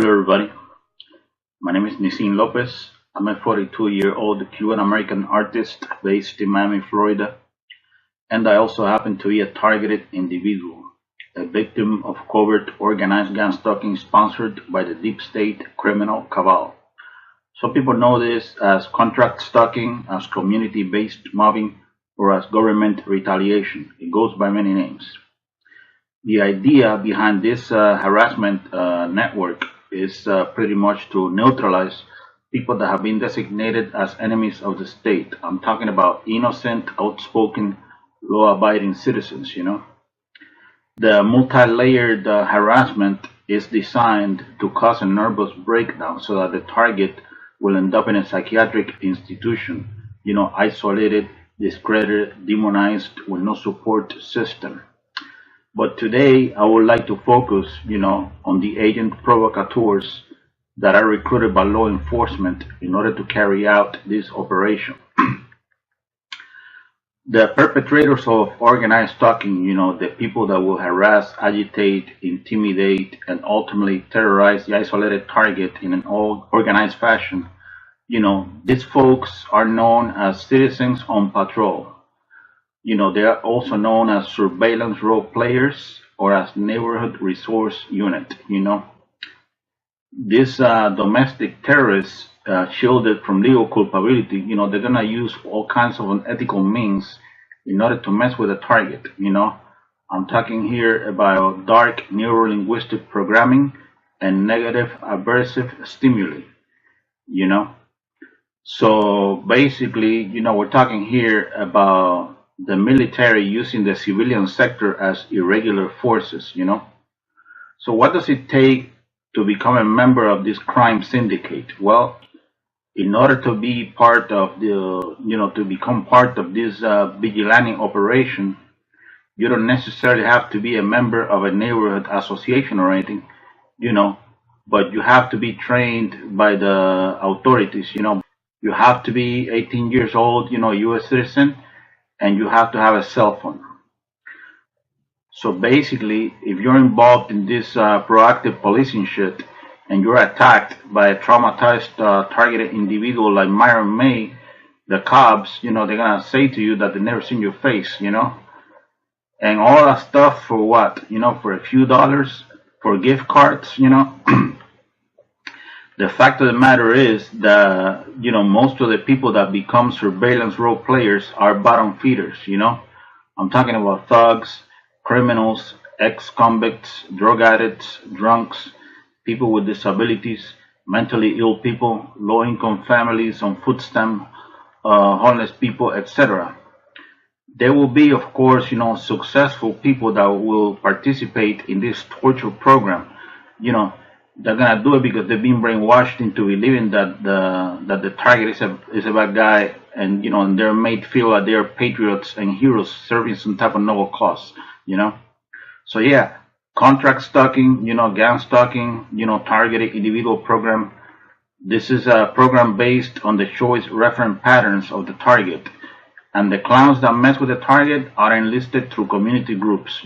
Hello, everybody. My name is Nisin Lopez. I'm a 42-year-old Cuban-American artist based in Miami, Florida, and I also happen to be a targeted individual, a victim of covert organized gang stalking sponsored by the deep state criminal cabal. Some people know this as contract stalking, as community-based mobbing, or as government retaliation. It goes by many names. The idea behind this harassment network is pretty much to neutralize people that have been designated as enemies of the state. I'm talking about innocent, outspoken, law-abiding citizens. The multi-layered harassment is designed to cause a nervous breakdown so that the target will end up in a psychiatric institution, isolated, discredited, demonized, with no support system. But today, I would like to focus, on the agent provocateurs that are recruited by law enforcement in order to carry out this operation. The perpetrators of organized stalking, the people that will harass, agitate, intimidate, and ultimately terrorize the isolated target in an organized fashion, these folks are known as citizens on patrol. They are also known as surveillance role players or as neighborhood resource unit. These domestic terrorists, shielded from legal culpability, they're gonna use all kinds of unethical means in order to mess with the target. I'm talking here about dark neurolinguistic programming and negative aversive stimuli. So basically, we're talking here about the military using the civilian sector as irregular forces. So what does it take to become a member of this crime syndicate? Well, in order to be part of to become part of this vigilante operation, you don't necessarily have to be a member of a neighborhood association or anything, but you have to be trained by the authorities. You have to be 18 years old, U.S. citizen, and you have to have a cell phone. So basically, if you're involved in this proactive policing shit and you're attacked by a traumatized, targeted individual like Myron May, the cops, they're gonna say to you that they never seen your face, and all that stuff for what? For a few dollars, for gift cards. The fact of the matter is that, most of the people that become surveillance role players are bottom feeders. I'm talking about thugs, criminals, ex-convicts, drug addicts, drunks, people with disabilities, mentally ill people, low-income families on food stamp, homeless people, etc. There will be, of course, successful people that will participate in this torture program. You know, they're gonna do it because they've been brainwashed into believing that the target is a bad guy, and they're made feel that they're patriots and heroes serving some type of noble cause. So yeah, contract stalking, gang stalking, targeted individual program. This is a program based on the choice reference patterns of the target, and the clowns that mess with the target are enlisted through community groups.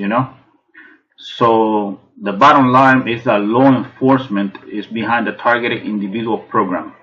So the bottom line is that law enforcement is behind the targeted individual program.